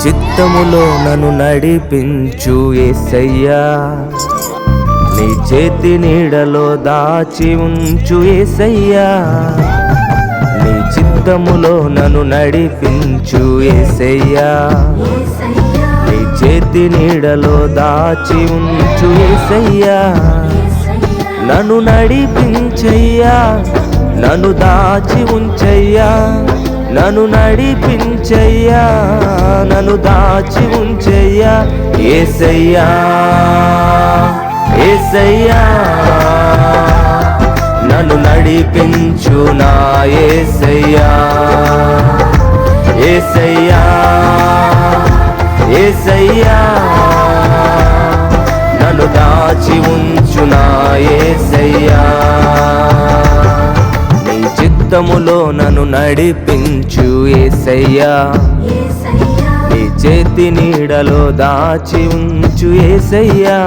చిత్తములో నన్ను నడిపించు యేసయ్యా, నీ చేతి నీడలో దాచి ఉంచు యేసయ్యా, నీ చిత్తములో నన్ను నడిపించు యేసయ్యా, నీ చేతి నీడలో దాచి ఉంచు యేసయ్యా, నన్ను నడిపించయ్యా, నన్ను దాచి ఉంచయ్యా, నన్ను నడిపించయ్యా, నన్ను దాచి ఉంచయ్యా యేసయ్యా, యేసయ్యా, నన్ను నడిపించు నా యేసయ్యా, యేసయ్యా, యేసయ్యా, నన్ను దాచి ఉంచు నా యేసయ్యా, నీ చిత్తములో నన్ను నడిపించు యేసయ్యా, నీ చేతి నీడలో దాచి ఉంచు యేసయ్యా.